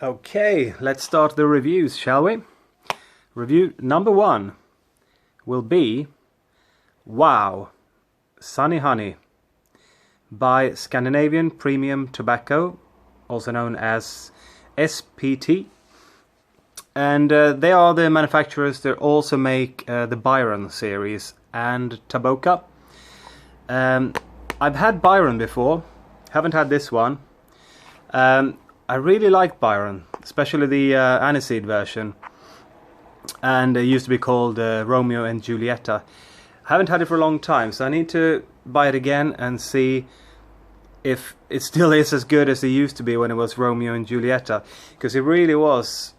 Okay, let's start the reviews, shall we? Review number 1 will be Wow Sunny Honey by Scandinavian Premium Tobacco, also known as SPT. And they are the manufacturers that also make the Byron series and Taboka. I've had Byron before, haven't had this one. I really like Byron, especially the aniseed version, and it used to be called Romeo and Julieta. I haven't had it for a long time, so I need to buy it again and see if it still is as good as it used to be when it was Romeo and Julieta, because it really was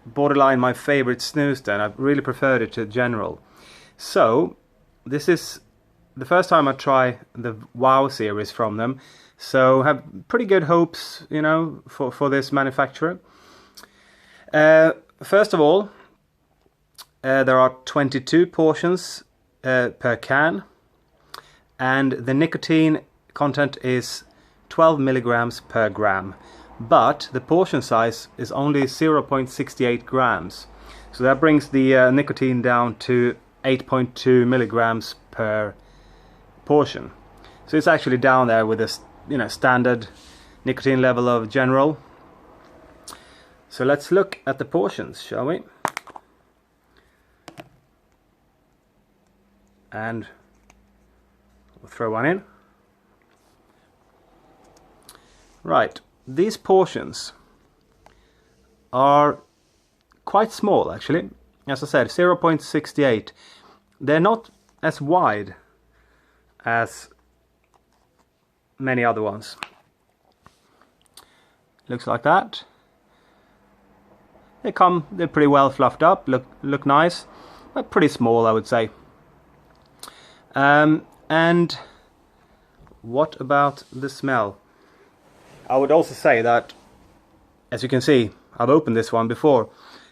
borderline my favorite snus then. I really preferred it to General. So this is the first time I try the Wow series from them, so have pretty good hopes, you know, for this manufacturer. First of all, there are 22 portions per can, and the nicotine content is 12 milligrams per gram, but the portion size is only 0.68 grams, so that brings the nicotine down to 8.2 milligrams per portion. So it's actually down there with a standard nicotine level of General. So let's look at the portions, shall we? And we'll throw one in. Right, these portions are quite small actually. As I said, 0.68. They're not as wide as many other ones. Looks like that. They're pretty well fluffed up, look nice, but pretty small, I would say. And what about the smell? I would also say that, as you can see, I've opened this one before.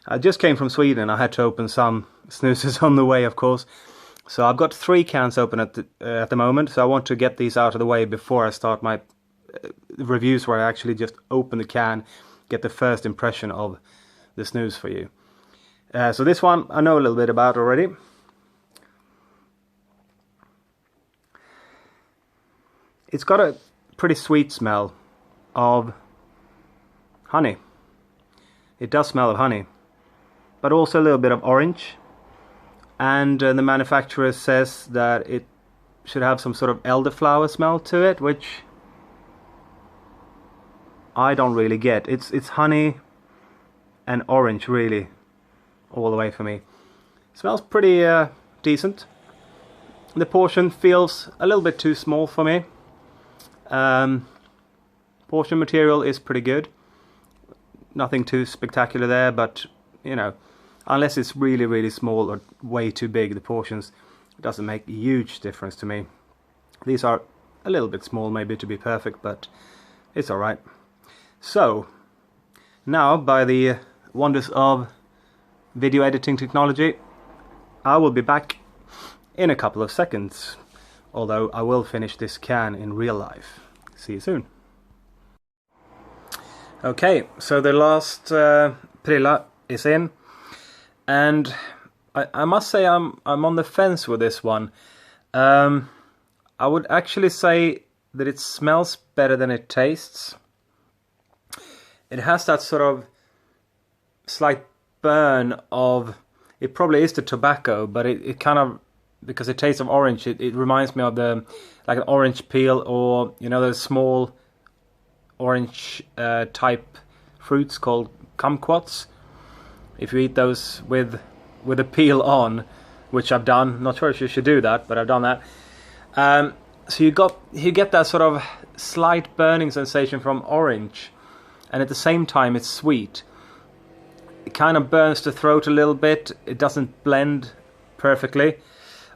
I just came from Sweden. I had to open some snoozes on the way, of course. So I've got 3 cans open at the moment. So I want to get these out of the way before I start my reviews, where I actually just open the can, get the first impression of the snooze for you. So this one I know a little bit about already. It's got a pretty sweet smell of honey. It does smell of honey, but also a little bit of orange. And the manufacturer says that it should have some sort of elderflower smell to it, which I don't really get. It's honey and orange really all the way for me. Smells pretty decent. The portion feels a little bit too small for me. Portion material is pretty good. Nothing too spectacular there, but you know, unless it's really, really small or way too big, the portions, it doesn't make a huge difference to me. These are a little bit small maybe to be perfect, but it's alright. So, now by the wonders of video editing technology, I will be back in a couple of seconds. Although I will finish this can in real life. See you soon. Okay, so the last Prilla is in, and I must say I'm on the fence with this one. I would actually say that it smells better than it tastes. It has that sort of slight burn of, it probably is the tobacco, but it kind of, because it tastes of orange, it reminds me of like an orange peel, or you know, those small orange type fruits called kumquats. If you eat those with a peel on, which I've done, not sure if you should do that, but I've done that. So you get that sort of slight burning sensation from orange, and at the same time it's sweet. It kind of burns the throat a little bit. It doesn't blend perfectly.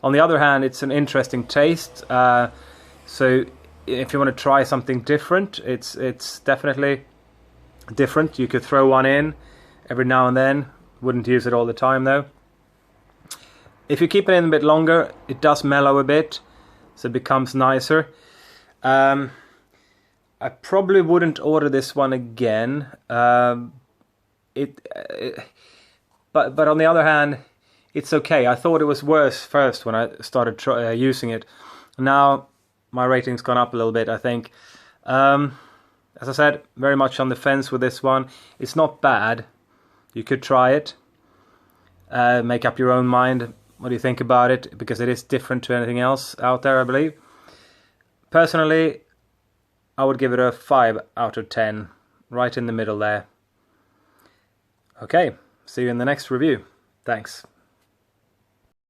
On the other hand, it's an interesting taste. So if you want to try something different, it's definitely different. You could throw one in every now and then. Wouldn't use it all the time though. If you keep it in a bit longer, it does mellow a bit, so it becomes nicer. I probably wouldn't order this one again, but on the other hand, it's okay. I thought it was worse first when I started using it. Now my rating's gone up a little bit, I think. As I said, very much on the fence with this one. It's not bad. You could try it. Make up your own mind. What do you think about it? Because it is different to anything else out there, I believe. Personally, I would give it a 5 out of 10. Right in the middle there. Okay, see you in the next review. Thanks.